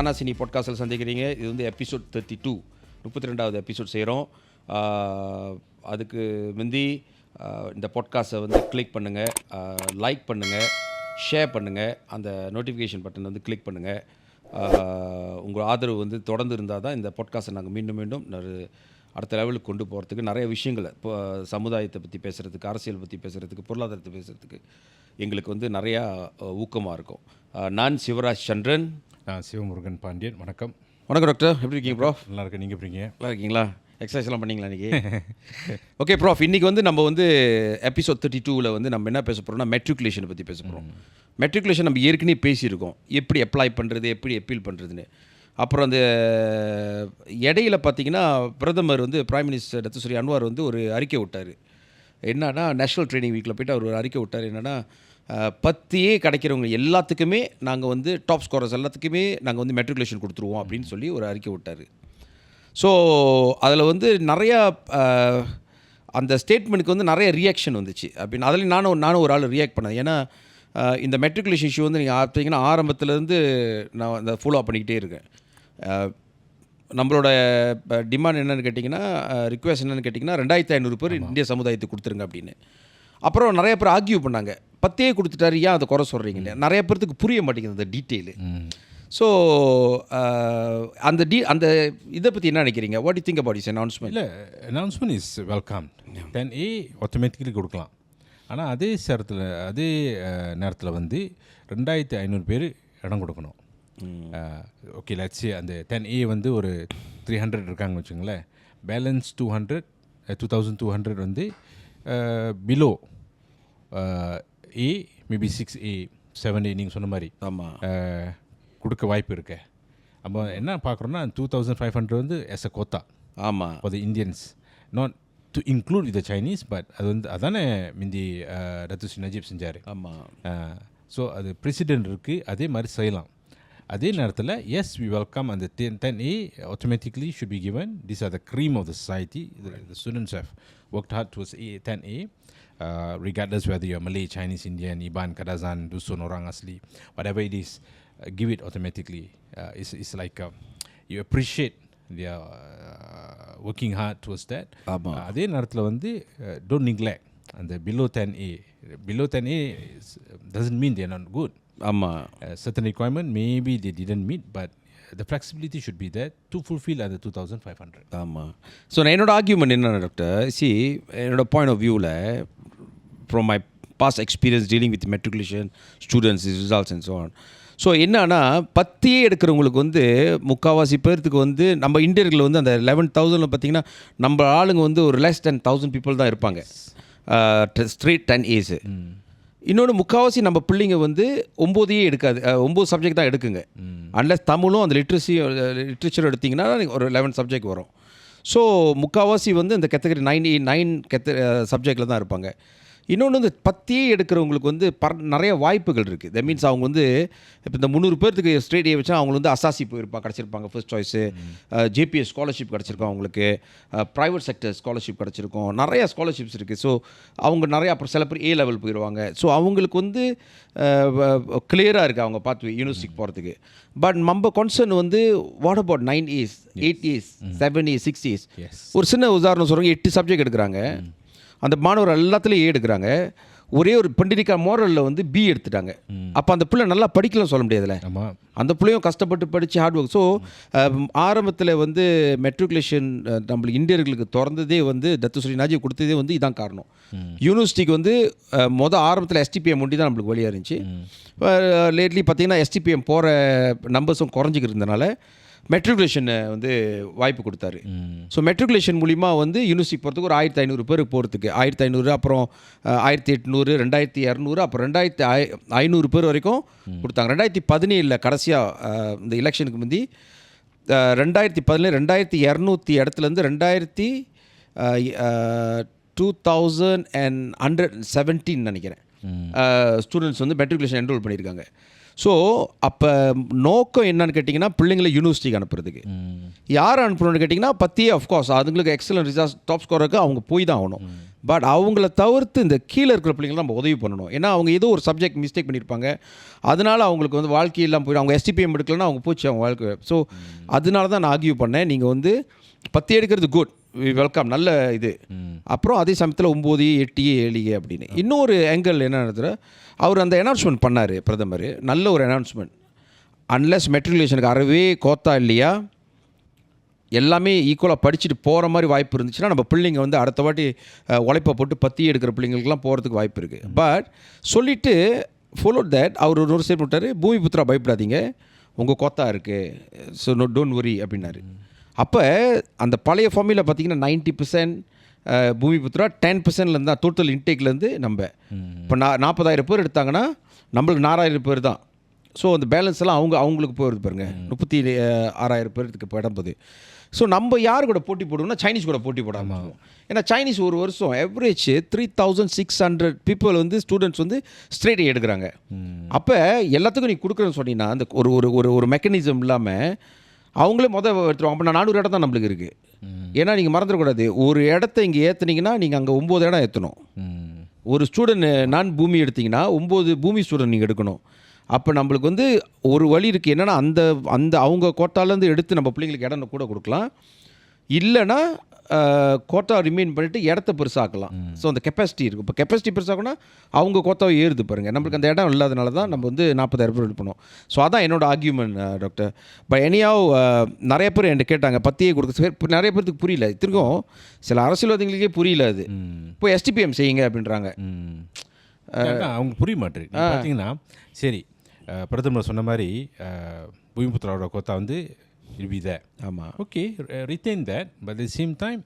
தானாசினி பாட்காஸ்ட்டில் சந்திக்கிறீங்க. இது வந்து எபிசோட் 32, 32வது எபிசோட் செய்கிறோம். அதுக்கு முந்தி இந்த பாட்காஸ்ட்டை வந்து கிளிக் பண்ணுங்கள், லைக் பண்ணுங்கள், ஷேர் பண்ணுங்கள், அந்த நோட்டிஃபிகேஷன் பட்டன் வந்து கிளிக் பண்ணுங்கள். உங்கள் ஆதரவு வந்து தொடர்ந்து இருந்தால் தான் இந்த பாட்காஸ்ட்டை நாங்கள் மீண்டும் மீண்டும் அடுத்த லெவலுக்கு கொண்டு போகிறதுக்கு நிறைய விஷயங்களை, இப்போ சமுதாயத்தை பற்றி பேசுகிறதுக்கு, அரசியல் பற்றி பேசுகிறதுக்கு, பொருளாதாரத்தை பேசுகிறதுக்கு எங்களுக்கு வந்து நிறையா ஊக்கமாக இருக்கும். நான் சிவராஜ் சந்திரன். நான் சிவமுருகன் பாண்டியன். வணக்கம். வணக்கம் டாக்டர், எப்படி இருக்கீங்க ப்ரோ? நல்லா இருக்கேன், நீங்கள் எப்படிங்க? நல்லா இருக்கீங்களா? எக்ஸசைஸ்லாம் பண்ணிங்களா இன்றைக்கி? ஓகே ப்ரோஃப், இன்றைக்கி வந்து நம்ம வந்து எபிசோட் 32ல் வந்து நம்ம என்ன பேச போகிறோம்னா மெட்ரிகுலேஷனை பற்றி பேச போகிறோம். மெட்ரிகுலேஷன் நம்ம ஏற்கனவே பேசியிருக்கோம், எப்படி அப்ளை பண்ணுறது, எப்படி அப்பீல் பண்ணுறதுன்னு. அப்புறம் அந்த இடையில பார்த்தீங்கன்னா பிரதமர் வந்து பிரைம் மினிஸ்டர் டத்து அன்வார் வந்து ஒரு அறிக்கை விட்டார். என்னன்னா நேஷ்னல் ட்ரைனிங் வீக்கில் போய்ட்டு அவர் ஒரு அறிக்கை விட்டார். என்னென்னா 10A கிடைக்கிறவங்க எல்லாத்துக்குமே நாங்கள் வந்து டாப் ஸ்கோரர்ஸ் எல்லாத்துக்குமே நாங்கள் வந்து மெட்ரிகுலேஷன் கொடுத்துருவோம் அப்படின்னு சொல்லி ஒரு அறிக்கை விட்டார். ஸோ அதில் வந்து நிறையா அந்த ஸ்டேட்மெண்ட்டுக்கு வந்து நிறைய ரியாக்ஷன் வந்துச்சு அப்படின்னு. அதில் நானும் ஒரு ஆள் ரியாக்ட் பண்ணேன். ஏன்னா இந்த மெட்ரிகுலேஷன் இஷ்யூ வந்து நீங்கள் பார்த்தீங்கன்னா ஆரம்பத்துலேருந்து நான் அந்த ஃபாலோ அப் பண்ணிக்கிட்டே இருக்கேன். நம்மளோட டிமாண்ட் என்னென்னு கேட்டிங்கன்னா, ரிக்வெஸ்ட் என்னென்னு கேட்டிங்கன்னா 2500 பேர் இந்திய சமுதாயத்துக்கு கொடுத்துருங்க அப்படின்னு. அப்புறம் நிறைய பேர் ஆர்கியூ பண்ணாங்க, 10A கொடுத்துட்டாரு, ஏன் அதை குறை சொல்கிறீங்க? நிறைய பேர்த்துக்கு புரிய மாட்டேங்குது அந்த டீட்டெயிலு. ஸோ அந்த இதை பற்றி என்ன நினைக்கிறீங்க? What you think about this announcement? இல்லை, announcement is welcome. 10A automatically கொடுக்கலாம். ஆனால் அதே நேரத்தில் வந்து 2500 பேர் இடம் கொடுக்கணும். ஓகே, லட்சி அந்த 10A வந்து ஒரு 300 இருக்காங்க வச்சுங்களேன். பேலன்ஸ் 2200 வந்து below A, maybe 6A, 7A நீங்கள் சொன்ன மாதிரி ஆமாம் கொடுக்க வாய்ப்பு இருக்கு. அப்போ என்ன பார்க்குறோன்னா 2500 வந்து எஸ் அ கோத்தா. ஆமாம், for the Indians, not to include with the Chinese. But அது வந்து அதானே முந்தி டத்து நஜீப் செஞ்சார். ஆமாம். ஸோ அது பிரசிடென்ட் இருக்குது, அதே மாதிரி செய்யலாம். அதே நேரத்தில் எஸ் வி வெல்கம் அந்த 10A automatically should be given. This are the cream of the society. The students have worked hard towards 10A. Regardless whether you're Malay, Chinese, Indian, Iban, Kadazan, Dusun, Orang Asli, whatever it is, give it automatically. It's like you appreciate their working hard towards that. அதே நேரத்தில் வந்து don't neglect அந்த below 10A. Below 10A doesn't mean they're not good. Certain requirement maybe they didn't meet, but the flexibility should be there to fulfill அந்த 2500. So நான் என்னோட argument என்ன doctor, என்னோட point of வியூவில் from my past experience dealing with matriculation students results and so on. So என்னன்னா 10A எடுக்கிறவங்களுக்கு வந்து முக்கால்வாசி பேர்த்துக்கு வந்து நம்ம இந்தியர்கள் வந்து அந்த 11,000 பார்த்தீங்கன்னா நம்ம ஆளுங்க வந்து ஒரு less than 1000 people தான் இருப்பாங்க ஸ்ட்ரெயிட் 10As. இன்னொன்று முக்கால்வாசி நம்ம பிள்ளைங்க வந்து 9A எடுக்காது, 9 சப்ஜெக்ட் தான் எடுக்குங்க. அன்லஸ் தமிழும் அந்த லிட்ரேச்சர் எடுத்திங்கன்னா ஒரு 11 சப்ஜெக்ட் வரும். ஸோ முக்கால்வாசி வந்து இந்த கேட்டகரி 9 சப்ஜெக்டில் தான் இருப்பாங்க. இன்னொன்று வந்து 10A எடுக்கிறவங்களுக்கு வந்து நிறைய வாய்ப்புகள் இருக்குது. தட் மீன்ஸ் அவங்க வந்து இப்போ இந்த 300 பேர்த்துக்கு ஸ்ட்ரெயிட் A வச்சா அவங்க வந்து அசாசி கிடச்சிருப்பாங்க ஃபர்ஸ்ட் சாய்ஸு, JPS ஸ்காலர்ஷிப் கிடச்சிருக்கும் அவங்களுக்கு, ப்ரைவேட் செக்டர் ஸ்காலர்ஷிப் கிடச்சிருக்கும், நிறையா ஸ்காலர்ஷிப்ஸ் இருக்குது. ஸோ அவங்க நிறையா அப்புறம் சில பேர் A லெவல் போயிடுவாங்க. ஸோ அவங்களுக்கு வந்து கிளியராக இருக்குது அவங்க பார்த்து யூனிவர்சிட்டிக்கு போகிறதுக்கு. பட் நம்ம கன்சர்ன் வந்து what about 9As, 8As, 7As, 6As? ஒரு சின்ன உதாரணம் சொல்கிறாங்க, 8 சப்ஜெக்ட் எடுக்கிறாங்க, அந்த மாணவர் எல்லாத்துலேயும் A எடுக்கிறாங்க, ஒரே ஒரு பண்டிகா மோரலில் வந்து B எடுத்துட்டாங்க. அப்போ அந்த பிள்ளை நல்லா படிக்கலாம் சொல்ல முடியாதுல்ல, அந்த பிள்ளையும் கஷ்டப்பட்டு படித்து ஹார்ட் ஒர்க். ஸோ ஆரம்பத்தில் வந்து மெட்ரிகுலேஷன் நம்மளுக்கு இந்தியர்களுக்கு திறந்ததே வந்து டத்து நஜீப் கொடுத்ததே வந்து இதான் காரணம். யூனிவர்சிட்டிக்கு வந்து ஆரம்பத்தில் STPM முண்டி தான் நம்மளுக்கு வழியாக இருந்துச்சு. லேட்லி பார்த்திங்கன்னா STPM போகிற நம்பர்ஸும் குறைஞ்சிக்கிட்டு இருந்தனால மெட்ரிகுலேஷனை வந்து வாய்ப்பு கொடுத்தாரு. ஸோ மெட்ரிகுலேஷன் மூலிமா வந்து யூனிவர்சிட்டி போகிறதுக்கு ஒரு 1500 பேர் போகிறதுக்கு 1500, அப்புறம் 1800, 2200, அப்புறம் 2500 பேர் வரைக்கும் கொடுத்தாங்க. 2017 கடைசியாக இந்த எலெக்ஷனுக்கு முந்தி 2017 2200 இடத்துலேருந்து 2117 நினைக்கிறேன் ஸ்டூடெண்ட்ஸ் வந்து மெட்ரிகுலேஷன் என்ரோல் பண்ணியிருக்காங்க. ஸோ அப்போ நோக்கம் என்னன்னு கேட்டிங்கன்னா பிள்ளைங்களை யூனிவர்சிட்டிக்கு அனுப்புறதுக்கு. யார் அனுப்பணும்னு கேட்டிங்கன்னா பற்றியே அஃப்கோர்ஸ் அதுங்களுக்கு எக்ஸலன்ட் ரிசல்ட்ஸ் டாப் ஸ்கோருக்கு அவங்க போய் தான் ஆகணும். பட் அவங்கள தவிர்த்து இந்த கீழே இருக்கிற பிள்ளைங்களை நம்ம உதவி பண்ணணும். ஏன்னா அவங்க ஏதோ ஒரு சப்ஜெக்ட் மிஸ்டேக் பண்ணியிருப்பாங்க, அதனால அவங்களுக்கு வந்து வாழ்க்கையெல்லாம் போய்டும். அவங்க STPM எடுக்கலன்னா அவங்க போச்சு அவங்க வாழ்க்கை. ஸோ அதனால தான் நான் ஆர்கியூ பண்ணேன், நீங்கள் வந்து 10 எடுக்கிறது குட், வெல்கம், நல்ல இது. அப்புறம் அதே சமயத்தில் 9, 8, 7 அப்படின்னு இன்னொரு ஆங்கிள் என்ன நடத்துகிற அவர் அந்த அனௌன்ஸ்மெண்ட் பண்ணார் பிரதமர், நல்ல ஒரு அனௌன்ஸ்மெண்ட். அன்லெஸ் மெட்ரிகுலேஷனுக்கு அறவே கோத்தா இல்லையா, எல்லாமே ஈக்குவலாக படிச்சுட்டு போகிற மாதிரி வாய்ப்பு இருந்துச்சுன்னா நம்ம பிள்ளைங்க வந்து அடுத்த வாட்டி உழைப்பை போட்டு 10 எடுக்கிற பிள்ளைங்களுக்குலாம் போகிறதுக்கு வாய்ப்பு இருக்குது. பட் சொல்லிவிட்டு ஃபாலோ தட் அவர் ஒரு ஸ்டேட் விட்டார், பூமிபுத்ரா பயப்படாதீங்க, உங்கள் கோத்தா இருக்குது, ஸோ டோன்ட் வரி அப்படின்னாரு. அப்போ அந்த பழைய ஃபார்மில் பார்த்தீங்கன்னா 90% பூமிபுத்ரா, 10% தான் டோட்டல் இன்டேக்லேருந்து. நம்ம இப்போ 40,000 பேர் எடுத்தாங்கன்னா நம்மளுக்கு 4,000 பேர் தான். ஸோ அந்த பேலன்ஸ் எல்லாம் அவங்களுக்கு போயிருது பாருங்க, 36,000 பேருக்கு இப்போ இடம் போகுது. ஸோ நம்ம யார் கூட போட்டி போடுவோம்னா சைனீஸ் கூட போட்டி போடாமல். ஏன்னா சைனீஸ் ஒரு வருஷம் ஆவரேஜ் 3,600 பீப்புள் வந்து ஸ்டூடெண்ட்ஸ் வந்து ஸ்ட்ரெயிட் எடுக்கிறாங்க. அப்போ எல்லாத்துக்கும் நீ கொடுக்குறேன்னு சொன்னீங்கன்னா அந்த ஒரு மெக்கானிசம் இல்லாமல் அவங்களே எடுத்துருவாங்க. அப்போ 400 இடம் தான் நம்மளுக்கு இருக்குது. ஏன்னா நீங்கள் மறந்துடக்கூடாது, ஒரு இடத்த இங்கே ஏற்றுனீங்கன்னா நீங்கள் அங்கே 9 இடம் ஏற்றணும். ஒரு ஸ்டூடெண்ட் நான் பூமி எடுத்திங்கன்னா 9 பூமி ஸ்டூடெண்ட் நீங்கள் எடுக்கணும். அப்போ நம்மளுக்கு வந்து ஒரு வழி இருக்குது, என்னென்னா அந்த அவங்க கோட்டாலேருந்து எடுத்து நம்ம பிள்ளைங்களுக்கு இடம் கூட கொடுக்கலாம், இல்லைன்னா கோட்டா ரிமைன் பண்ணிவிட்டு இடத்த பெருசாக்கலாம். ஸோ அந்த கெப்பாசிட்டி இருக்குது. இப்போ கெப்பாசிட்டி பெருசாகனா அவங்க கோட்டாவை ஏறுது பாருங்கள். நம்மளுக்கு அந்த இடம் இல்லாதனால தான் நம்ம வந்து 40,000 பேர் எடுப்பணும். ஸோ அதான் என்னோட ஆர்கியூமெண்ட் டாக்டர். பட் எனியாவ் நிறைய பேர் என்கிட்ட கேட்டாங்க 10 கொடுக்க, நிறைய பேருக்கு புரியல. திருக்கும் சில அரசியல்வாதிகளுக்கே புரியல அது. இப்போ STPM செய்யுங்க அப்படின்றாங்க. அவங்க புரிய மாட்டேங்குது. பார்த்தீங்கன்னா சரி, பிரதமர் சொன்ன மாதிரி பூமிபுத்ராவோட கோத்தா வந்து will be there. ஆமாம், okay, retain that, but at the same time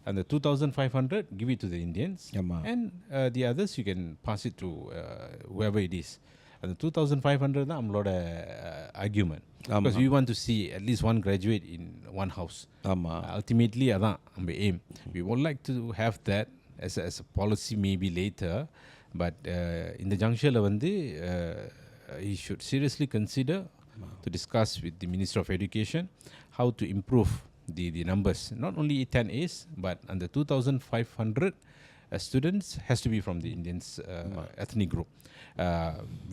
and the 2,500 give it to the Indians. And the others you can pass it to whoever it is. And the 2,500 தான் நம்மளோட argument, because we want to see at least one graduate in one house. Ultimately அதான் நம்ம aim. We would like to have that as a policy maybe later, but in the juncture வந்து he should seriously consider to discuss with the Minister of Education how to improve the numbers. Not only 10As, but under 2,500 students has to be from the Indian ethnic group.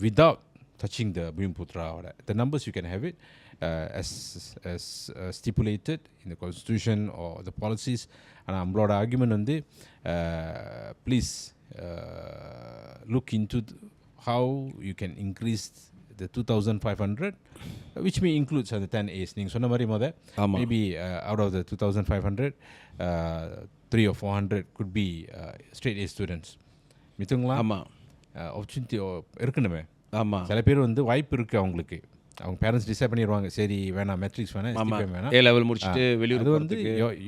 Without touching the Bhumiputra, the numbers you can have it as stipulated in the constitution or the policies. And நம்மளோட argument வந்து please look into how you can increase the 2,500, which may includes the 10As. நீங்கள் சொன்ன மாதிரி maybe out of the 2,500 300 or 400 could be straight A students. மித்தவங்களா opportunity இருக்கணுமே. சில பேர் வந்து வாய்ப்பு இருக்குது அவங்களுக்கு, அவங்க பேரண்ட்ஸ் டிசைட் பண்ணிடுவாங்க, சரி வேணாம் மெட்ரிக்ஸ் வேணாம், STPM வேணாம், A level முடிச்சுட்டு வெளியூர், அது வந்து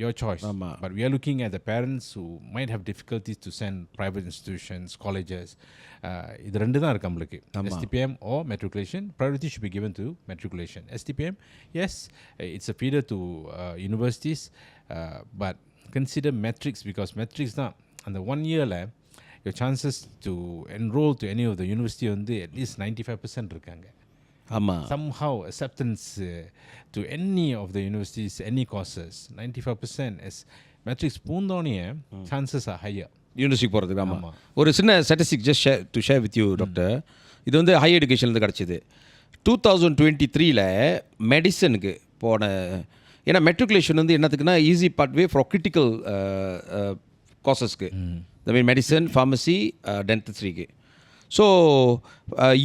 your choice. But we are looking at the parents who might have difficulties to send private institutions, colleges. இது ரெண்டு தான் இருக்கு நம்மளுக்கு, STPM or matriculation. Priority should be given to matriculation. STPM, yes, it's a feeder to universities, but consider matrix, because matrix தான் அந்த 1 yearல your chances to enroll to any of the university வந்து at least 95% இருக்காங்க. Somehow acceptance to any of the universities, any courses, 95% as matrix பூந்தோனிய chances are higher university போகிறதுக்கு. ஆமாம், ஒரு சின்ன statistic just to share with you doctor. இது வந்து higher எஜுகேஷன்லேருந்து கிடச்சிது. 2023 மெடிசனுக்கு போன, ஏன்னா மெட்ரிகுலேஷன் வந்து என்னத்துக்குன்னா ஈஸி பாத்வே ஃபார் கிரிட்டிக்கல் கோர்சஸ்க்கு, ஐ மீன் மெடிசன், ஃபார்மசி, டென்டிஸ்ட்ரிக்கு. ஸோ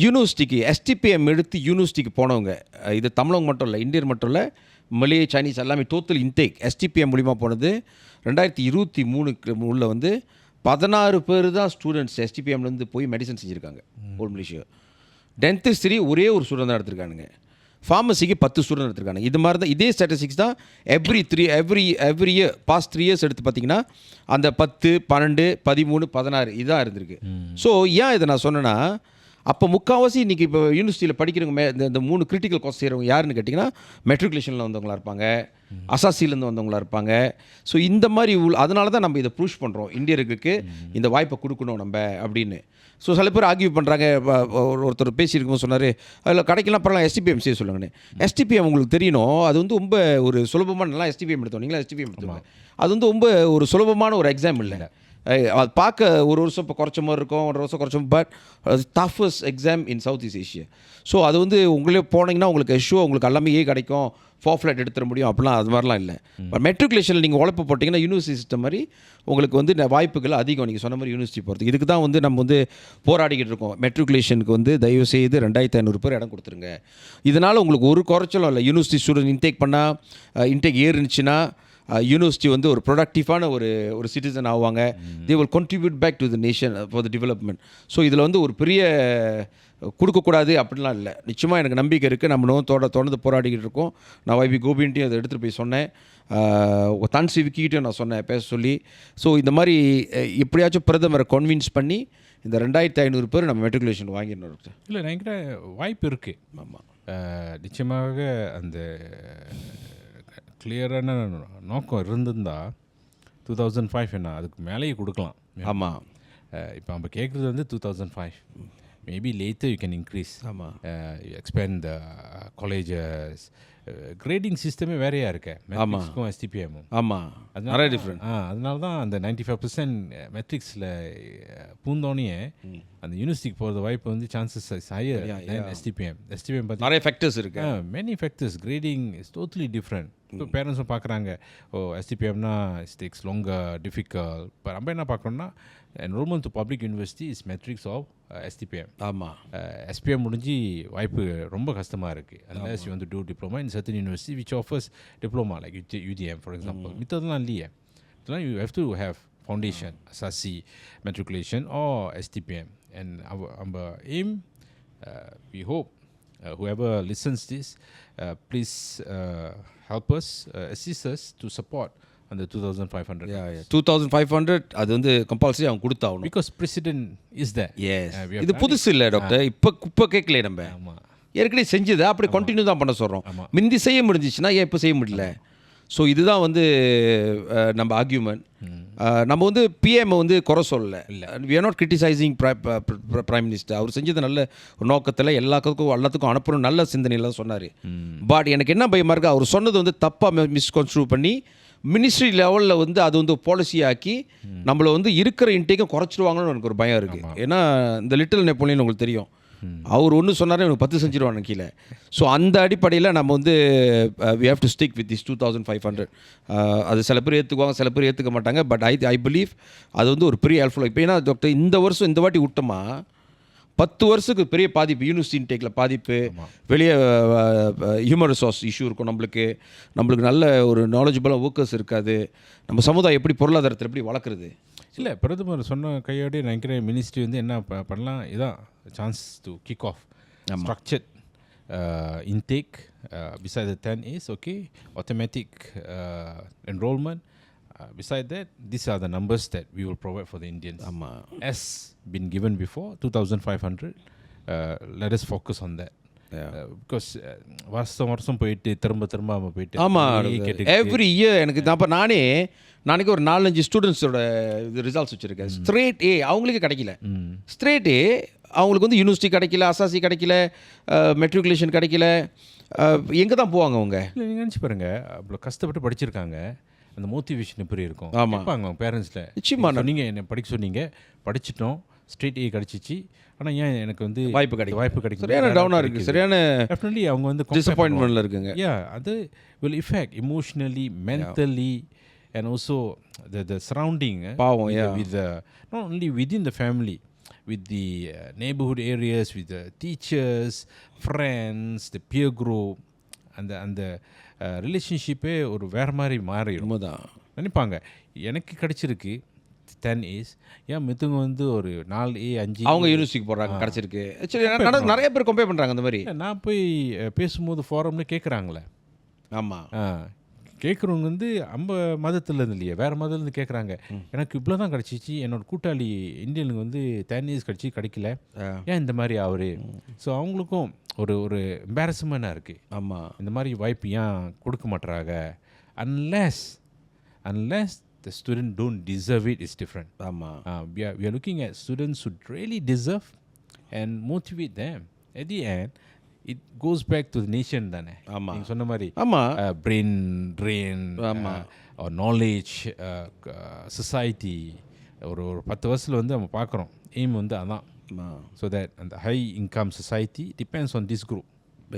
யூனிவர்சிட்டிக்கு STPM எடுத்து யூனிவர்சிட்டிக்கு போனவங்க, இது தமிழங்க மட்டும் இல்லை, இந்தியர் மட்டும் இல்லை, மலே, சைனீஸ் எல்லாமே டோட்டல் இன்டேக் STPM மூலிமா போனது 2023 வந்து 16 பேர் தான் ஸ்டூடெண்ட்ஸ் STPMலேருந்து போய் மெடிசன் செஞ்சுருக்காங்க ஹோல் மலேசியா. டென்டிஸ்ட்ரி ஒரே ஒரு ஸ்டூடெண்ட் தான் எடுத்திருக்கானுங்க. ஃபார்மசிக்கு 10 ஸ்டூடெண்ட் எடுத்திருக்காங்க. இது மாதிரி தான், இதே ஸ்டாட்டிஸ்டிக்ஸ் தான் எவ்ரி இயர் பாஸ்ட் 3 years எடுத்து பார்த்தீங்கன்னா அந்த 10, 12, 13, 16 இதுதான் இருந்திருக்கு. ஸோ ஏன் இதை நான் சொன்னேன்னா, அப்போ முக்கால்வாசி இன்றைக்கி இப்போ யூனிவர்சிட்டியில் படிக்கிறவங்க இந்த 3 கிரிட்டிக்கல் கோர்ஸ் செய்கிறவங்க யாருன்னு கேட்டிங்கன்னா மெட்ரிகுலேஷனில் வந்தவங்களாக இருப்பாங்க, அசாசிலேருந்து வந்தவங்களா இருப்பாங்க. ஸோ இந்த மாதிரி அதனால தான் நம்ம இதை புஷ் பண்ணுறோம், இந்தியர்களுக்கு இந்த வாய்ப்பை கொடுக்கணும் நம்ம அப்படின்னு. ஸோ சில பேர் ஆர்கியூ பண்ணுறாங்க. ஒருத்தர் பேசியிருக்கும்போது சொன்னார், அதில் கிடைக்கலாம் பரவாயில்ல எஸ்டிபிஎம் செய்ய சொல்லுங்கன்னு. எஸ்டிபிஎம் உங்களுக்கு தெரியணும், அது வந்து ரொம்ப ஒரு சுலபமான, நல்லா எஸ்டிபிஎம் எடுத்தோம், நீங்களா எஸ்டிபிஎம் எடுத்தோம், அது வந்து ரொம்ப ஒரு சுலபமான ஒரு எக்ஸாம் இல்லை. அது பார்க்க ஒரு வருஷம் இப்போ குறைச்ச மாதிரி இருக்கும், 1 வருஷம் குறைச்ச, but toughest exam in South East Asia. So அது வந்து உங்களே போனீங்கன்னா உங்களுக்கு ஷோ உங்களுக்கு எல்லாமே கிடைக்கும், 4 ஃப்ளைட் எடுத்துட முடியும், அப்படிலாம் அது மாதிரிலாம் இல்லை. பட் மெட்ரிகுலேஷனில் நீங்கள் உழைப்பு போட்டிங்கன்னா யூனிவர்சிட்டி சிஸ்டம் மாதிரி உங்களுக்கு வந்து வாய்ப்புகள் அதிகம். நீங்கள் சொன்ன மாதிரி யூனிவர்சிட்டி போகிறதுக்கு இதுக்கு தான் வந்து நம்ம வந்து போராடிக்கிட்டு இருக்கோம். மெட்ரிகுலேஷனுக்கு வந்து தயவு செய்து 2500 பேர் இடம் கொடுத்துருங்க. இதனால் உங்களுக்கு ஒரு குறைச்சலும் இல்லை. யூனிவர்சிட்டி ஸ்டூடெண்ட் இன்டேக் பண்ணால் இன்டேக் ஏறுனுச்சுன்னா யூனிவர்சிட்டி வந்து ஒரு ப்ரொடக்டிவான ஒரு சிட்டிசன் ஆவாங்க. They will contribute back to the nation for the development. So இதில் வந்து ஒரு பெரிய கொடுக்கக்கூடாது அப்படிலாம் இல்லை. நிச்சயமாக எனக்கு நம்பிக்கை இருக்குது. நம்ம தொடர்ந்து போராடிக்கிட்டு இருக்கோம். நான் YB கோபின்ட்டையும் அதை எடுத்துகிட்டு போய் சொன்னேன், தான் சிவிக்கிட்டையும் நான் சொன்னேன் பேச சொல்லி. ஸோ இந்த மாதிரி எப்படியாச்சும் பிரதமரை கன்வின்ஸ் பண்ணி இந்த 2500 பேர் நம்ம மெட்ரிகுலேஷன் வாங்கிடணும். இல்லை நினைக்கிற வாய்ப்பு இருக்குது. ஆமாம், நிச்சயமாக அந்த கிளியரான நோக்கம் இருந்திருந்தா 2005 என்ன அதுக்கு மேலேயே கொடுக்கலாம். ஆமாம். இப்போ நம்ம கேட்குறது வந்து 2005. Maybe later you can increase. ஆமாம், எக்ஸ்பேண்ட் த காலேஜஸ். கிரேடிங் சிஸ்டமே வேறையாக இருக்கு மெட்ரிக்ஸ்க்கும் எஸ்டிபிஎம்மும். ஆமாம், நிறைய டிஃப்ரெண்ட். அதனால தான் அந்த 95% மெட்ரிக்ஸில் பூந்தோடனே அந்த யூனிவர்சிட்டிக்கு போகிறது வாய்ப்பு வந்து சான்சஸ் ஹையர் தென் எஸ்டிபிஎம். எஸ்டிபிஎம் பார்த்து நிறைய ஃபேக்டர்ஸ் இருக்கு. Many factors. Grading is totally different. இப்போ பேரண்ட்ஸும் பார்க்குறாங்க, எஸ்டிபிஎம்னா இட்ஸ் டேக்ஸ் லாங்கர், டிஃபிகல்ட். இப்போ நம்ம என்ன பார்க்கணும்னா enrollment to public university is metrics of STPM. ஆமாம், SPM முடிஞ்சு வாய்ப்பு ரொம்ப கஷ்டமாக இருக்குது. unless you want to do diploma in certain university which offers diploma like UDM for example. மித்ததெல்லாம் இல்லையே. இதெல்லாம் you have to have foundation, SASI, matriculation or STPM. And our aim, we hope whoever listens this, please help us, assist us to support அந்த 2500. 2500 அது வந்து compulsory அவங்க கொடுத்தாகணும். Because president is there. Yes, இது புதுசு இல்லை டாக்டர். இப்போ கேட்கல நம்ம. ஆமாம், ஏற்கனவே செஞ்சதை அப்படி கண்டினியூ தான் பண்ண சொல்கிறோம். முந்தி செய்ய முடிஞ்சிச்சுன்னா ஏன் இப்போ செய்ய முடியல? ஸோ இதுதான் வந்து நம்ம ஆர்கியூமெண்ட். நம்ம வந்து பிஎம் வந்து குறை சொல்லலை. We are not criticising Prime Minister. அவர் செஞ்சது நல்ல ஒரு நோக்கத்தில் எல்லாத்துக்கும் அனுப்பணும் நல்ல சிந்தனையில் தான் சொன்னார். பட் எனக்கு என்ன பயமாக இருக்குது, அவர் சொன்னது வந்து தப்பாக மிஸ்கன்ஸ்ட்ரூ பண்ணி மினிஸ்ட்ரி லெவலில் வந்து அது வந்து பாலிசியாக்கி நம்மளை வந்து இருக்கிற இன்டேக்கை குறைச்சிடுவாங்கன்னு எனக்கு ஒரு பயம் இருக்குது. ஏன்னா இந்த லிட்டில் நெப்போலியன் உங்களுக்கு தெரியும், அவர் ஒன்று சொன்னார் எனக்கு 10 செஞ்சிருவாங்க கீழே. ஸோ அந்த அடிப்படையில் நம்ம வந்து we have to stick with this 2500. அது சில பேர் ஏற்றுக்குவாங்க, சில பேர் ஏற்றுக்க மாட்டாங்க. பட் ஐ பிலீவ் அது வந்து ஒரு பெரிய ஹெல்ப்ஃபுல். இப்போ ஏன்னா டாக்டர் இந்த வருஷம் இந்த வாட்டி விட்டோமா 10 வருஷத்துக்கு பெரிய பாதிப்பு, யூனிவர்சிட்டி இன்டேக்கில் பாதிப்பு, வெளியே ஹியூமன் ரிசோர்ஸ் இஷ்யூ இருக்கும், நம்மளுக்கு நல்ல ஒரு நாலேஜபிளாக ஒர்க்கர்ஸ் இருக்காது. நம்ம சமுதாயம் எப்படி பொருளாதாரத்தில் எப்படி வளர்க்குறது? இல்லை, பிரதமர் சொன்ன கையோடு நினைக்கிறேன் மினிஸ்ட்ரி வந்து என்ன பண்ணலாம், இதான் chance to kick of structured intake beside the 10 A's, okay, automatic enrollment. Beside that, these are the numbers that we will provide for the Indians. As been given before, 2500. Let us focus on that. Because வருஷம் போயிட்டு திரும்ப போயிட்டு ஆமாம், every year எனக்கு அப்போ நாளைக்கு ஒரு 4-5 ஸ்டூடெண்ட்ஸோட results வச்சுருக்கேன். ஸ்ட்ரேட் ஏ அவங்களுக்கு கிடைக்கல. ஸ்ட்ரேட் ஏ அவங்களுக்கு வந்து யூனிவர்சிட்டி கிடைக்கல, அசாசி கிடைக்கல, மெட்ரிகுலேஷன் கிடைக்கல. எங்கே தான் போவாங்க அவங்க? இல்லை, நீங்கள் நினச்சி பாருங்கள், அவ்வளோ கஷ்டப்பட்டு படிச்சிருக்காங்க, அந்த மோட்டிவேஷன் எப்படி இருக்கும்? ஆமாம், அவங்க பேரண்ட்ஸில் நிச்சயமாக நீங்கள் என்ன படிக்க சொன்னீங்க, படிச்சிட்டோம், ஸ்ட்ரெயிட் ஏ கிடச்சிச்சு, ஆனால் ஏன் எனக்கு வந்து வாய்ப்பு கிடைக்கும்? சரியான டவுனாக இருக்குது, சரியான டெஃபினெட்லி அவங்க வந்து டிசப்பாயின்மெண்ட்டில் இருக்குங்க. அது will affect emotionally, mentally, and also the surrounding. பாவம், with the not only within the family, with the neighborhood areas, with the teachers, friends, the peer group, அந்த ரிலேஷன்ஷிப்பே ஒரு வேறு மாதிரி மாறிடும் தான் நினைப்பாங்க. எனக்கு கிடச்சிருக்கு 10 A's, ஏன் மித்தவங்க வந்து ஒரு 4 A 5 அவங்க யூனிவர்சிட்டிக்கு போடுறாங்க, கிடச்சிருக்கு. சரி, நிறைய பேர் கம்பேர் பண்ணுறாங்க அந்த மாதிரி. நான் போய் பேசும்போது ஃபாரம்னு கேட்குறாங்களே. ஆமாம், கேட்குறவங்க வந்து நம்ம மதத்துலேருந்து இல்லையே, வேறு மதத்துலேருந்து கேட்குறாங்க. எனக்கு இவ்வளோ தான் கிடச்சிச்சு, என்னோடய கூட்டாளி இந்தியனுக்கு வந்து 10 A's கிடைக்கல, ஏன் இந்த மாதிரி ஆகுது? ஸோ அவங்களுக்கும் ஒரு எம்பாரஸ்மெண்ட்டாக இருக்குது. ஆமாம், இந்த மாதிரி வாய்ப்பு ஏன் கொடுக்க மாட்டுறாங்க unless the student don't deserve it, it's different. ஆமாம். We are looking at students who really deserve and motivate them. At the end, it goes back to the nation தானே. ஆமா. நீங்க சொன்ன மாதிரி ஆமாம். brain drain or knowledge, society ஒரு 10 வருஷத்துல வந்து நம்ம பார்க்குறோம். எய்ம் வந்து அதான். So that and the high income society depends on this group.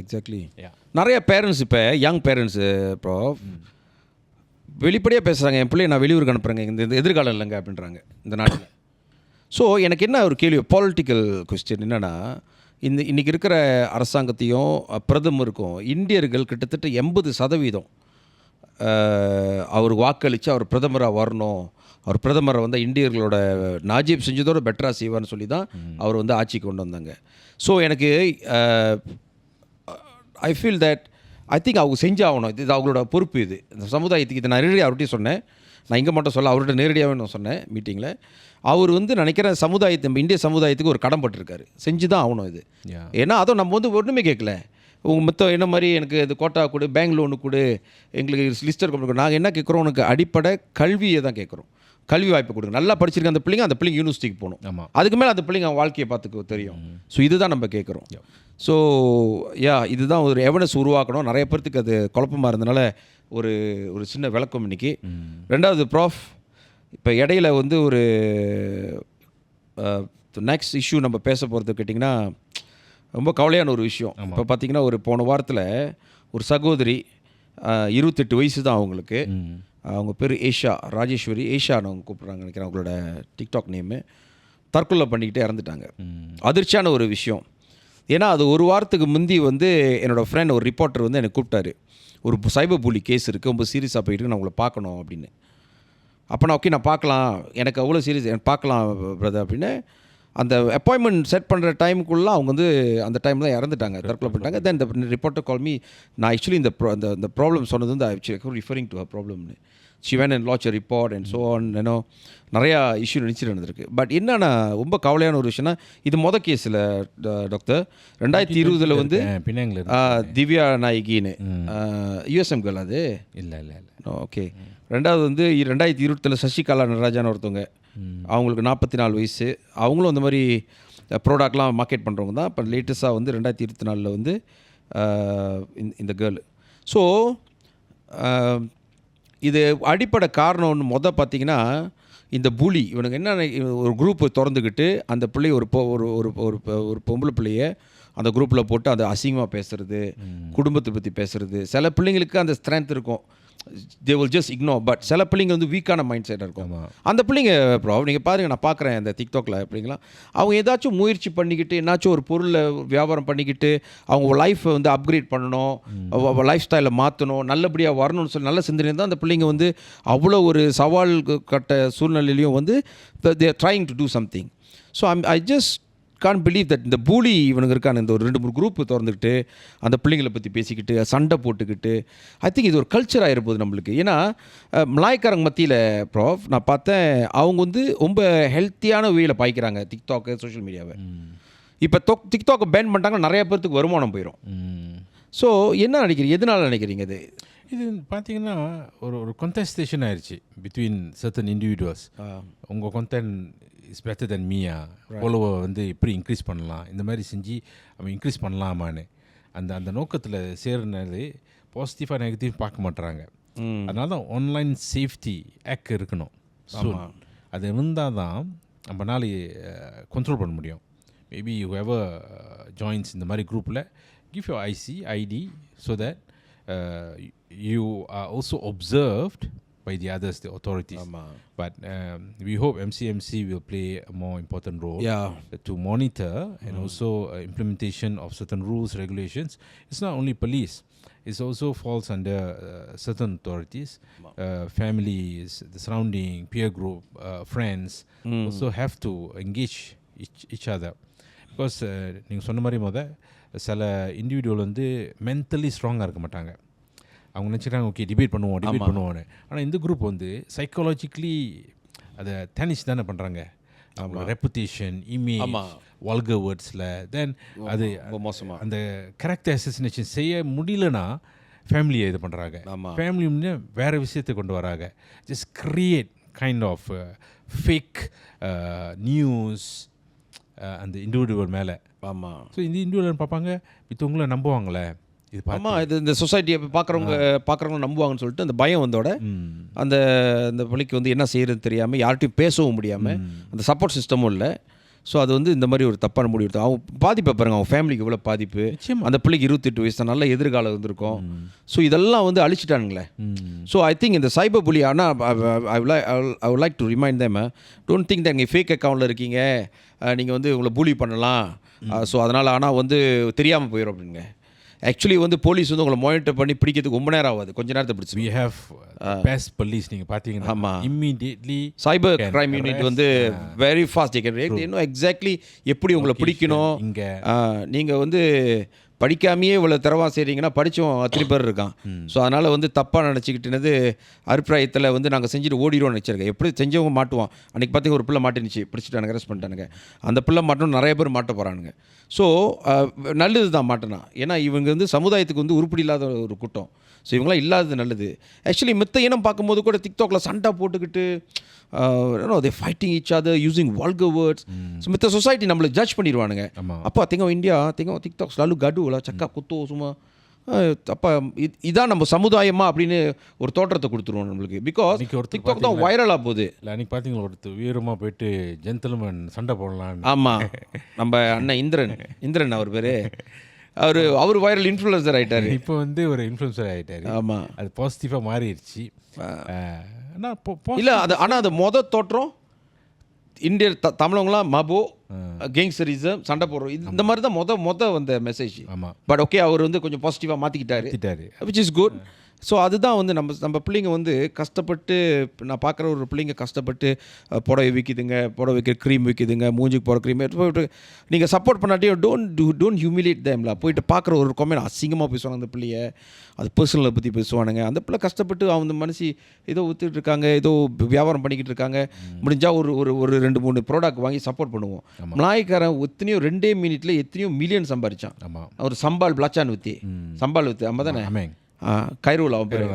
Exactly. Yeah. நிறைய பேரண்ட்ஸ் இப்போ யங் பேரண்ட்ஸு ப்ராஃப் வெளிப்படையாக பேசுகிறாங்க, என் பிள்ளையை நான் வெளியூருக்கு அனுப்புகிறேங்க, இந்த எதிர்காலம் இல்லைங்க அப்படின்றாங்க இந்த நாட்டில். ஸோ எனக்கு என்ன ஒரு கேள்வி, பாலிட்டிக்கல் கொஸ்டின் என்னென்னா, இன்றைக்கி இருக்கிற அரசாங்கத்தையும் பிரதமருக்கும் இந்தியர்கள் கிட்டத்தட்ட 80% அவர் வாக்களித்து அவர் பிரதமராக வரணும், அவர் பிரதமரை வந்து இந்தியர்களோட நாஜீப் செஞ்சதோட பெட்டராக செய்வார்னு சொல்லி தான் அவர் வந்து ஆட்சிக்கு கொண்டு வந்தாங்க. ஸோ எனக்கு I feel that I think அவங்க செஞ்சாகணும், இது அவங்களோட பொறுப்பு. இது இந்த சமுதாயத்துக்கு இதை நான் நேரடியாக அவர்கிட்ட சொன்னேன், நான் இங்கே மட்டும் சொல்ல, அவர்கிட்ட நேரடியாகவே நான் சொன்னேன் மீட்டிங்கில். அவர் வந்து நினைக்கிற சமுதாயத்தை, இந்திய சமுதாயத்துக்கு ஒரு கடன்பட்டிருக்காரு, செஞ்சு தான் ஆகணும் இது. ஏன்னா அதுவும் நம்ம வந்து ஒன்றுமே கேட்கல, உங்கள் மொத்தம் என்ன மாதிரி எனக்கு இது கோட்டா கொடு, பேங்க் லோனு கொடு, எங்களுக்கு லிஸ்டர் கொடுக்கணும். நாங்கள் என்ன கேட்குறோம், உனக்கு அடிப்படை கல்வியை தான் கேட்குறோம், கல்வி வாய்ப்பு கொடுங்க. நல்லா படிச்சிருக்க அந்த பிள்ளைங்க யூனிவர்சிட்டிக்கு போகணும். ஆமாம், அதுக்கு மேலே அந்த பிள்ளைங்க அவன் வாழ்க்கையை பார்த்துக்க தெரியும். ஸோ இதுதான் நம்ம கேட்குறோம். ஸோ இதுதான் ஒரு எவனஸ் உருவாக்கணும். நிறைய பேர்த்துக்கு அது குழப்பமாக இருந்தனால ஒரு ஒரு சின்ன விளக்கம் இன்றைக்கி. ரெண்டாவது ப்ராஃப், இப்போ இடையில வந்து ஒரு நெக்ஸ்ட் இஷ்யூ நம்ம பேச போகிறது கேட்டிங்கன்னா ரொம்ப கவலையான ஒரு விஷயம். இப்போ பார்த்திங்கன்னா ஒரு போன வாரத்தில் ஒரு சகோதரி 28 வயசு தான் அவங்களுக்கு, அவங்க பேர் ஏஷா, ராஜேஸ்வரி ஏஷான்னு அவங்க கூப்பிட்றாங்க நினைக்கிறேன், அவங்களோட டிக்டாக் நேமு, தற்கொலை பண்ணிக்கிட்டே இறந்துட்டாங்க. அதிர்ச்சியான ஒரு விஷயம். ஏன்னா அது ஒரு வாரத்துக்கு முந்தி வந்து என்னோடய ஃப்ரெண்ட் ஒரு ரிப்போர்ட்டர் வந்து எனக்கு கூப்பிட்டாரு, ஒரு சைபர் புலி கேஸ் இருக்குது, ரொம்ப சீரியஸாக போயிட்டு நான் உங்களை பார்க்கணும் அப்படின்னு. அப்போ நான் ஓகே நான் பார்க்கலாம், எனக்கு அவ்வளோ சீரியஸ், எனக்கு பார்க்கலாம் பிரதர் அப்படின்னு. அந்த அப்பாயின்மெண்ட் செட் பண்ணுற டைமுக்குள்ளே அவங்க வந்து அந்த டைம் தான் இறந்துட்டாங்க, தற்கொலை பண்ணிட்டாங்க. தென் இந்த ரிப்போர்ட்டர் கால் மீ, நான் ஆக்சுவலி இந்த ப்ராப்ளம் சொன்னது வந்து ஆக்சுவலி ரிஃபரிங் டு அ ப்ராப்ளம்னு. She went and launch a report and so on, ஏன்னோ நிறையா இஷ்யூ நினச்சிட்டு நடந்திருக்கு. பட் என்னன்னா ரொம்ப கவலையான ஒரு விஷயம்னா, இது மொதல் கேஸில் டாக்டர் 2020 வந்து திவ்யா நாயகின்னு யூஎஸ்எம் கேர்ள், அது இல்லை ஓகே. ரெண்டாவது வந்து 2020 சசிகலா நடராஜான்னு ஒருத்தவங்க, அவங்களுக்கு 44 வயசு, அவங்களும் அந்த மாதிரி ப்ராடக்ட்லாம் மார்க்கெட் பண்ணுறவங்க தான். இப்போ லேட்டஸ்ட்டாக வந்து 2024 வந்து இந்த கேர்ள். ஸோ இது அடிப்படை காரணம்னு பார்த்திங்கன்னா இந்த புலி, இவனுக்கு என்ன ஒரு குரூப்பை திறந்துக்கிட்டு அந்த பிள்ளை ஒரு பொம்பளை பிள்ளைய அந்த குரூப்பில் போட்டு அதை அசிங்கமாக பேசுகிறது, குடும்பத்தை பற்றி பேசுகிறது. சில பிள்ளைங்களுக்கு அந்த ஸ்ட்ரென்த் இருக்கும், they will just ignore. But சில பிள்ளைங்க வந்து வீக்கான மைண்ட் செட்டாக இருக்கும். அந்த பிள்ளைங்க நீங்கள் பாருங்கள், நான் பார்க்குறேன் அந்த டிக்டாக்ல பிள்ளைங்களாம், அவங்க ஏதாச்சும் முயற்சி பண்ணிக்கிட்டு என்னாச்சும் ஒரு பொருளை வியாபாரம் பண்ணிக்கிட்டு அவங்க லைஃப்பை வந்து அப்கிரேட் பண்ணணும், லைஃப் ஸ்டைலை மாற்றணும், நல்லபடியாக வரணும்னு சொல்லி நல்ல சிந்தனை தான் அந்த பிள்ளைங்க வந்து அவ்வளோ ஒரு சவால் கட்ட சூழ்நிலையிலையும் வந்து they are trying to do something. So I just can't believe that இந்த பூலி இவனுங்க இருக்கான இந்த ஒரு 2-3 குரூப் திறந்துக்கிட்டு அந்த பிள்ளைங்களை பற்றி பேசிக்கிட்டு சண்டை போட்டுக்கிட்டு, ஐ திங்க் இது ஒரு கல்ச்சர் ஆகிருப்போது நம்மளுக்கு. ஏன்னா மலாய்க்காரங்க மத்தியில் ப்ராஃப் நான் பார்த்தேன், அவங்க வந்து ரொம்ப ஹெல்த்தியான வேயில் பாய்க்கிறாங்க டிக்டாக்கு, சோஷியல் மீடியாவை. இப்போ டிக்டாக்கை பேன் பண்ணிட்டாங்கன்னா நிறைய பேர்த்துக்கு வருமானம் போயிடும். ஸோ என்ன நினைக்கிறீங்க, எதனால் நினைக்கிறீங்க இது பார்த்தீங்கன்னா ஒரு contestation ஆயிடுச்சு பிட்வீன் certain individuals. உங்கள் content இஸ் பெட்டர் தென் மீயா, ஃபாலோவை வந்து எப்படி இன்க்ரீஸ் பண்ணலாம், இந்த மாதிரி செஞ்சு அவன் இன்க்ரீஸ் பண்ணலாமான்னு அந்த நோக்கத்தில் சேர்றது பாசிட்டிவாக நெகட்டிவ் பார்க்க மாட்டுறாங்க. அதனால தான் ஆன்லைன் சேஃப்டி ஆக்ட் இருக்கணும். ஸோ அது இருந்தால் தான் நம்மளால கண்ட்ரோல் பண்ண முடியும். மேபி whoever joins இந்த மாதிரி குரூப்பில் give your ID so that you are also observed by the others, the authorities. But we hope MCMC will play a more important role to monitor and also implementation of certain rules, regulations. It's not only police, it also falls under certain authorities, families, the surrounding, peer group, friends also have to engage each other. Because நீங்கள் சொன்ன மாதிரி சில individual வந்து mentally ஸ்ட்ராங்காக இருக்க மாட்டாங்க. அவங்க நினச்சிக்கிறாங்க ஓகே டிபேட் பண்ணுவோன்னு. ஆனால் இந்த குரூப் வந்து சைக்காலஜிக்கலி அதை டேனிஷ் தானே பண்ணுறாங்க. அவங்க ரெப்புடேஷன், இமேஜ், வல்கர் வேர்ட்ஸில். தென் அது அந்த கேரக்டர் அசசினேஷன் செய்ய முடியலன்னா ஃபேமிலியை இது பண்ணுறாங்க. ஆமா. ஃபேமிலி வேறு விஷயத்தை கொண்டு வராங்க. Just create kind of fake news அந்த இண்டிவிஜுவல் மேலே. ஆமாம். ஸோ இந்த இண்டிவிஜுவல் பார்ப்பாங்க, மித்தவங்கள நம்புவாங்களே இது ஆமாம். இது இந்த சொசைட்டியை பார்க்குறவங்க நம்புவாங்கன்னு சொல்லிட்டு அந்த பயம் வந்தோட அந்த அந்த பள்ளிக்கு வந்து என்ன செய்யறது தெரியாமல் யார்கிட்டையும் பேசவும் முடியாமல் அந்த சப்போர்ட் சிஸ்டமும் இல்லை. ஸோ அது வந்து இந்த மாதிரி ஒரு தப்பான முடிவு எடுத்து அவங்க பாதிப்பை பாருங்க, அவங்க ஃபேமிலிக்கு இவ்வளோ பாதிப்பு, அந்த பிள்ளைக்கு 28 வயசு தான், நல்ல எதிர்காலம் இருந்திருக்கும். ஸோ இதெல்லாம் வந்து அழிச்சிட்டானுங்களே. ஸோ ஐ திங்க் இந்த சைபர் புலி, ஆனால் I would like to remind them, don't think that நீங்கள் ஃபேக் அக்கௌண்ட்டில் இருக்கீங்க, நீங்கள் வந்து உங்களை பூலி பண்ணலாம், ஸோ அதனால் ஆனால் வந்து தெரியாமல் போயிடும் அப்படிங்க. ஆக்சுவலி வந்து போலீஸ் வந்து உங்களை மானிட்டர் பண்ணி பிடிக்கிறதுக்கு ரொம்ப நேரம் ஆகாது, கொஞ்ச நேரத்தை பிடிச்சி. we have best police நீங்கள் பார்த்தீங்கன்னா. ஆமாம். immediately சைபர் கிரைம் யூனிட் வந்து வெரி ஃபாஸ்ட் இன்னும் எக்ஸாக்ட்லி எப்படி உங்களை பிடிக்கணும். இங்கே நீங்கள் வந்து படிக்காமையே இவ்வளோ தரவா செய்கிறீங்கன்னா படித்தவன் அத்தனை பேர் இருக்கான். ஸோ அதனால் வந்து தப்பாக நினச்சிக்கிட்டுனது அபிப்பிராயத்தில் வந்து நாங்கள் செஞ்சுட்டு ஓடிடுவோம்னு நினச்சிருக்கேன். எப்படி செஞ்சவங்க மாட்டுவான். அன்றைக்கி பார்த்தீங்க ஒரு பிள்ளை மாட்டினுச்சு, பிடிச்சிட்டானுங்க, அரெஸ்ட் பண்ணிட்டானுங்க. அந்த பிள்ளை மாட்டணும் நிறைய பேர் மாட்ட போகிறானுங்க. ஸோ நல்லது தான் மாட்டினா, ஏன்னா இவங்க வந்து சமுதாயத்துக்கு வந்து உருப்படி இல்லாத ஒரு கூட்டம். ஸோ இவங்களாம் இல்லாதது நல்லது. ஆக்சுவலி மித்த இனம் பார்க்கும்போது கூட டிக்டாக்ல சண்டை போட்டுக்கிட்டு they fighting each other using vulgar words. So மித்த சொசைட்டி நம்மளை ஜட்ஜ் பண்ணிடுவானுங்க. அப்போ திங்க இந்தியா திங்க டிக்டாக் ஸ்லாலு கடுவலா சக்கா குத்தோ சும்மா அப்போ இதான் நம்ம சமுதாயமா அப்படின்னு ஒரு தோற்றத்தை கொடுத்துருவோம் நம்மளுக்கு. பிகாஸ் டிக்டாக் தான் வைரலாக போகுது. இல்லை அன்றைக்கி பார்த்தீங்களா ஒருத்தர் வீரமாக போயிட்டு ஜென்டில்மேன் சண்டை போடலாம். ஆமாம், நம்ம அண்ணன் இந்திரன் அவர் பேர், அவர் வைரல் இன்ஃப்ளூயன்சர் ஆகிட்டார். இப்போ வந்து ஒரு இன்ஃப்ளூயன்சர் ஆகிட்டார். ஆமாம், அது பாசிட்டிவாக மாறிடுச்சு. இல்லை அது ஆனால் அது மொதல் தோற்றம் இந்தியர் தமிழவங்களாம் மபோ கேங்ஸ்டரிசம் சண்டை போடுறோம், இந்த மாதிரி தான் மொத வந்த மெசேஜ். ஆமாம், பட் ஓகே அவர் வந்து கொஞ்சம் பாசிட்டிவாக மாற்றிக்கிட்டாரு, விச் இஸ் குட். ஸோ அதுதான் வந்து நம்ம பிள்ளைங்க வந்து கஷ்டப்பட்டு, நான் பார்க்குற ஒரு பிள்ளைங்க கஷ்டப்பட்டு புடவை விற்கிதுங்க, புடவை வைக்கிற க்ரீம் விற்கிதுங்க, மூஞ்சிக்கு போகிற க்ரீம் போய்ட்டு நீங்கள் சப்போர்ட் பண்ணாட்டியும் டோன்ட் ஹியூமிலேட் தேம்ல. போயிட்டு பார்க்குற ஒரு கமெண்ட் அசிங்கமாக பேசுவாங்க அந்த பிள்ளைய, அது பர்சனலை பற்றி பேசுவானுங்க. அந்த பிள்ளை கஷ்டப்பட்டு அவங்க மனசு ஏதோ ஊற்றிட்டு இருக்காங்க, ஏதோ வியாபாரம் பண்ணிக்கிட்டு இருக்காங்க. முடிஞ்சால் ஒரு 2-3 ப்ராடக்ட் வாங்கி சப்போர்ட் பண்ணுவோம். மலாய்க்காரன் எத்தனையோ 2 மினிட்ல எத்தனையோ மில்லியன் சம்பாதிச்சான். ஒரு சம்பால் பிளாச்சான் விற்றி சம்பால் விற்று அம்மா தானே கைரோவில் அவன் பேர்.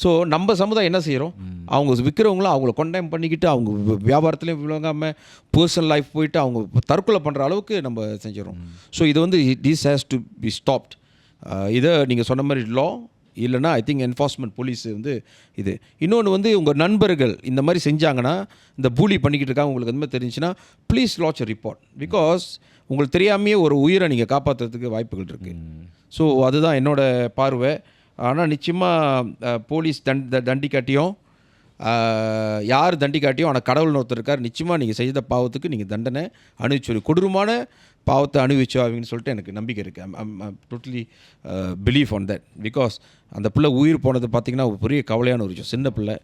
ஸோ நம்ம சமுதாயம் என்ன செய்கிறோம், அவங்க விற்கிறவங்களும் அவங்கள கொண்டைம் பண்ணிக்கிட்டு அவங்க வியாபாரத்துலேயும் விளங்காமல் பர்சனல் லைஃப் போயிட்டு அவங்க தற்கொலை பண்ணுற அளவுக்கு நம்ம செஞ்சிடறோம். ஸோ இது வந்து this has to be stopped. இதை நீங்கள் சொன்ன மாதிரி லா இல்லைனா ஐ திங்க் என்ஃபோர்ஸ்மெண்ட் போலீஸ் வந்து இது. இன்னொன்று வந்து உங்கள் நண்பர்கள் இந்த மாதிரி செஞ்சாங்கன்னா, இந்த பூலி பண்ணிக்கிட்டு இருக்காங்க, உங்களுக்கு அந்த மாதிரி தெரிஞ்சுன்னா please latch a report. Because உங்களுக்கு தெரியாமையே ஒரு உயிரை நீங்கள் காப்பாற்றுறதுக்கு வாய்ப்புகள் இருக்குது. ஸோ அதுதான் என்னோடய பார்வை. ஆனால் நிச்சயமாக போலீஸ் தண்டிக்காட்டியும் யார் தண்டிக்காட்டியும், ஆனால் கடவுள்னு ஒருத்தர் இருக்கார், நிச்சயமாக நீங்கள் செய்த பாவத்துக்கு நீங்கள் தண்டனை அனுபவிச்சு கொடூரமான பாவத்தை அனுபவிச்சுவாங்கன்னு சொல்லிட்டு எனக்கு நம்பிக்கை இருக்குது. I'm totally believe on that. Because அந்த பிள்ளை உயிர் போனது பார்த்திங்கன்னா ஒரு பெரிய கவலையான ஒரு விஷயம். சின்ன பிள்ளை,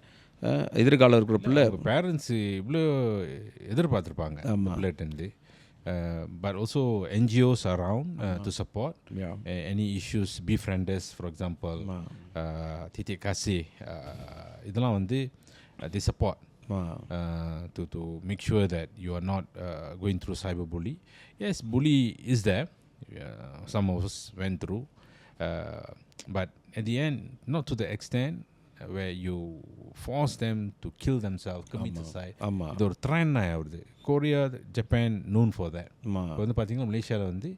எதிர்காலம் இருக்கிற பிள்ளை. பேரண்ட்ஸு இவ்வளோ எதிர்பார்த்துருப்பாங்க பிள்ளைகிட்டேருந்து. But also NGOs around to support any issues, befrienders for example, titik kasih, இதெல்லாம் வந்து they support to make sure that you are not going through cyberbully. Yes, bully is there, some of us went through, but at the end not to the extent where you force them to kill themselves, commit suicide. இது ஒரு trend ஆகுது. Korea, Japan known for that. இப்போ வந்து பார்த்தீங்கன்னா மலேசியாவில் வந்து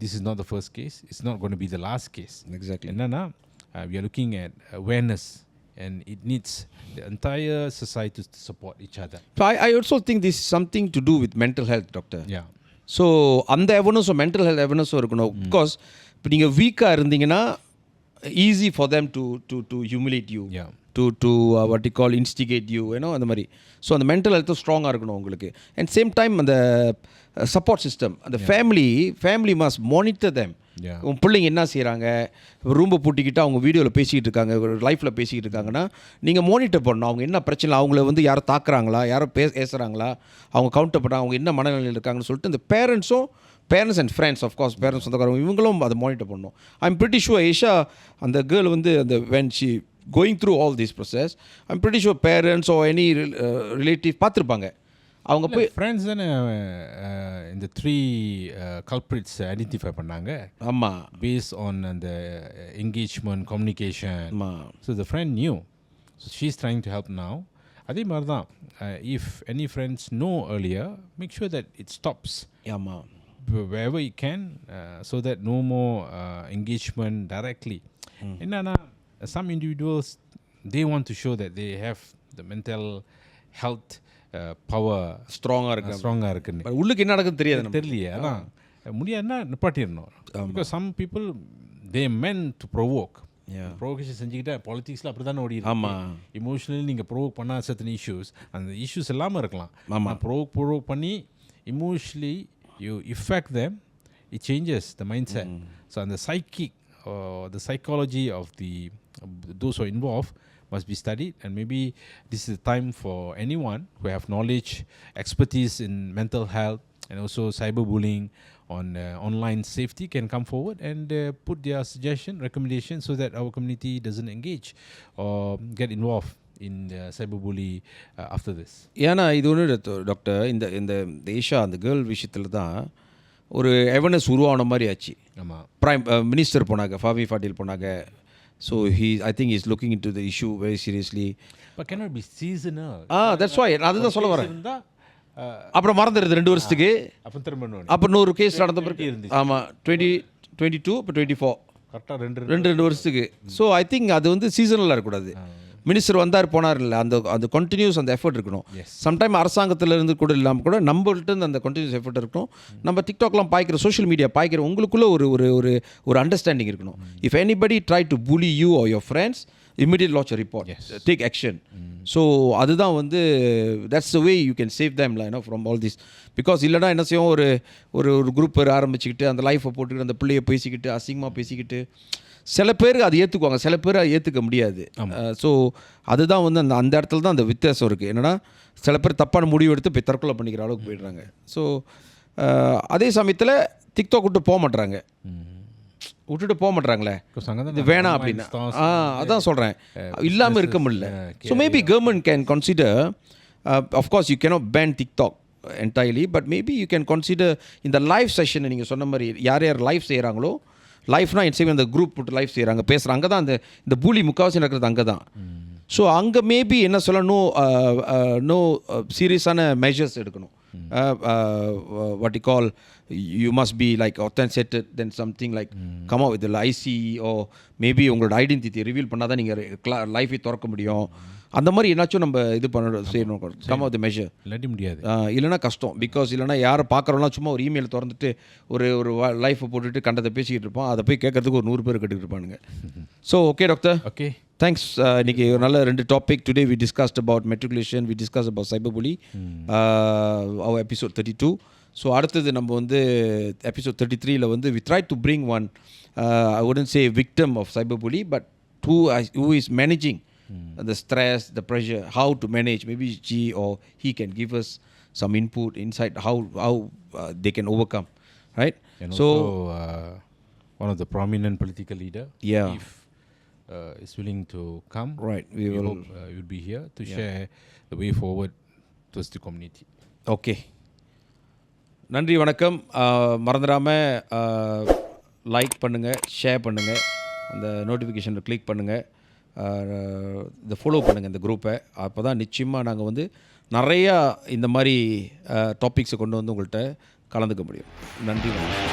this is not the first case, it's not going to be the last case. Exactly. என்னன்னா we are looking at awareness and it needs the entire society to support each other. So I also think this is something to do with mental health, doctor. Yeah. So அந்த அவேர்னஸும் mental health அவேர்னஸும் இருக்கணும். Because இப்போ நீங்கள் வீக்காக இருந்தீங்கன்னா easy for them to humiliate you, to what you call instigate you, அந்த மாதிரி. So அந்த mental ஹெல்த்தும் ஸ்ட்ராங்காக இருக்கணும் உங்களுக்கு. அண்ட் சேம் டைம் அந்த சப்போர்ட் சிஸ்டம், அந்த ஃபேமிலி மஸ்ட் மானிட்டர் தேம். உன் பிள்ளைங்க என்ன செய்கிறாங்க, ரூம்பை பூட்டிக்கிட்டு அவங்க வீடியோவில் பேசிக்கிட்டு இருக்காங்க, லைஃப்பில் பேசிக்கிட்டு இருக்காங்கன்னா நீங்கள் மானிட்டர் பண்ணணும். அவங்க என்ன பிரச்சனை, அவங்கள வந்து யாரோ தாக்குறாங்களா, யாரோ பேசுகிறாங்களா, அவங்க கவுண்டர் பண்ணுறாங்க, அவங்க என்ன மனநிலையில் இருக்காங்கன்னு சொல்லிட்டு இந்த parents and friends, of course parents சொந்தக்காரங்க இவங்களும் அதை மானிட்டர் பண்ணணும். ஐ எம் பிரிட்டி ஷுவர் ஏஷா அந்த கேர்ள் வந்து அந்த when she going through all this process, I am pretty sure parents or any relative பார்த்துருப்பாங்க. அவங்க போய் ஃப்ரெண்ட்ஸ் தானே இந்த 3 கல்பிரிட்ஸ் ஐடென்டிஃபை பண்ணாங்க. ஆமாம் based on the engagement, communication. ஆமாம் So the friend knew. So she's trying to help now. அதே மாதிரி தான் if any friends know earlier, make sure that it stops ஆமாம் wherever you can, so that no more engagement directly. என்னன்னா some individuals, they want to show that they have the mental health power ஸ்ட்ராங்காக இருக்கு. ஸ்ட்ராங்காக இருக்குன்னு. But உள்ளுக்கு என்ன நடக்குதுன்னு தெரியாது நமக்கு. தெரியலையே, அதான் முடியாதுன்னா நிப்பாட்டிடணும். Because some people they meant to provoke. Provocation செஞ்சுக்கிட்டா பாலிட்டிக்ஸில் அப்படி தானே ஓடி. ஆமாம் இமோஷனலி நீங்கள் ப்ரோவோக் பண்ணால் சர்டன் இஷ்யூஸ், அந்த இஷ்யூஸ் இல்லாமல் இருக்கலாம். ஆமாம் ப்ரோவோக் பண்ணி emotionally you effect them, it changes the mind set. So அந்த psychic, the psychology of those who are involved must be studied, and maybe this is the time for anyone who have knowledge, expertise in mental health and also cyberbullying on online safety can come forward and put their suggestion, recommendation, so that our community doesn't engage or get involved in cyberbully after this. ஏன்னா இது ஒன்று doctor, இந்த ஏஷா அந்த girl விஷயத்தில் தான் ஒரு awareness உருவான மாதிரி ஆச்சு. ஆமாம், பிரைம் மினிஸ்டர் போனாங்க, ஃபாமி பாட்டீல் போனாங்க. So I think he's looking into the issue very seriously. but cannot be seasonal. That's why அதுதான் சொல்ல வரேன். இருந்தா அப்புறம் மறந்துடுது 2 வருஷத்துக்கு. அப்போ திரும்ப அப்புறம் 100 கேஸ் நடந்த பிறகு. ஆமாம் 2022 இப்போ 24 கரெக்டாக 2 வருஷத்துக்கு. ஸோ ஐ திங்க் அது வந்து சீசனலாக இருக்கக்கூடாது. மினிஸ்டர் வந்தார் போனார் இல்லை, அந்த கண்டினியூஸ் அந்த எஃபர்ட் இருக்கணும். சம்டைம் அரசாங்கத்தில் இருந்து கூட இல்லாமல் கூட நம்மள்ட்ட இருந்து அந்த கண்டினியூஸ் எஃபர்ட் இருக்கணும். நம்ம டிக்டாக்லாம் பாய்க்கிற, சோஷியல் மீடியா பாய்க்கிற உங்களுக்குள்ளே ஒரு அண்டர்ஸ்டாண்டிங் இருக்கணும். இஃப் எனிபடி ட்ரை டு புலி you or your friends, immediate launch a report, take action. So அதுதான் வந்து that's the way you can save them, you know, from all this. Because இல்லைனா என்ன செய்யும், ஒரு குரூப் ஆரம்பிச்சுக்கிட்டு அந்த லைஃப்பை போட்டுக்கிட்டு அந்த பிள்ளையை பேசிக்கிட்டு அசிங்கமாக பேசிக்கிட்டு, சில பேர் அதை ஏற்றுக்குவாங்க, சில பேர் அதை ஏற்றுக்க முடியாது. ஸோ அதுதான் வந்து அந்த இடத்துல தான் அந்த வித்தியாசம் இருக்குது. என்னென்னா சில பேர் தப்பான முடிவு எடுத்து போய் தற்கொலை பண்ணிக்கிற அளவுக்கு போயிடுறாங்க. ஸோ அதே சமயத்தில் டிக்டாக் விட்டு போக மாட்டுறாங்களே, இது வேணாம் அப்படின்னா. அதான் சொல்கிறேன், இல்லாமல் இருக்க முடியல. So maybe government can consider, of course you cannot ban TikTok entirely, but maybe you can consider இந்த லைவ் செஷனை நீங்கள் சொன்ன மாதிரி யார் யார் லைவ் செய்கிறாங்களோ, லைஃப்னா என் சேவை அந்த குரூப் போட்டு லைஃப் செய்கிறாங்க, பேசுகிறாங்க, அங்கே தான் இந்த பூலி முக்கால்வாசி நடக்கிறது அங்கே தான். ஸோ அங்கே மேபி என்ன சொல்லணும், நோ சீரியஸான மெஷர்ஸ் எடுக்கணும். what you call, you must be like authenticated, then something like come out with the IC, or maybe உங்களோட ஐடென்டிட்டி ரிவீல் பண்ணால் தான் நீங்கள் லைஃபை திறக்க முடியும். அந்த மாதிரி என்னாச்சும் நம்ம இது பண்ண செய்யணும், கம் ஆஃப் த மெஷர். இல்லாட்டி முடியாது, இல்லைனா கஷ்டம். பிகாஸ் இல்லைனா யாரை பார்க்குறோம்னா சும்மா ஒரு இமெயில் திறந்துட்டு ஒரு லைஃப்பை போட்டுட்டு கண்டதை பேசிக்கிட்டு இருப்போம், அதை போய் கேட்கறதுக்கு ஒரு 100 பேர் கேட்டுக்கிட்டு இருப்பானுங்க. So okay doctor, okay, thanks. இன்றைக்கி ஒரு நல்ல 2 topic. Today we discussed about matriculation, we discuss about cyberbully, our episode 32. ஸோ அடுத்தது நம்ம வந்து எபிசோட் 33ல வந்து we try to bring one, I wouldn't say victim of cyberbully, but who is managing the stress, the pressure, how to manage. Maybe she or he can give us some input, insight, how they can overcome, right? And so also, one of the prominent political leader, if is willing to come, right, we hope you'll be here to share the way forward towards the community. Okay, நன்றி, வணக்கம். மறந்துடாமல் like பண்ணுங்கள், share பண்ணுங்கள், அந்த நோட்டிஃபிகேஷனில் click பண்ணுங்கள், இந்த follow பண்ணுங்கள் இந்த குரூப்பை. அப்போ தான் நிச்சயமாக நாங்கள் வந்து நிறையா இந்த மாதிரி டாபிக்ஸை கொண்டு வந்து உங்கள்கிட்ட கலந்துக்க முடியும். நன்றி, வணக்கம்.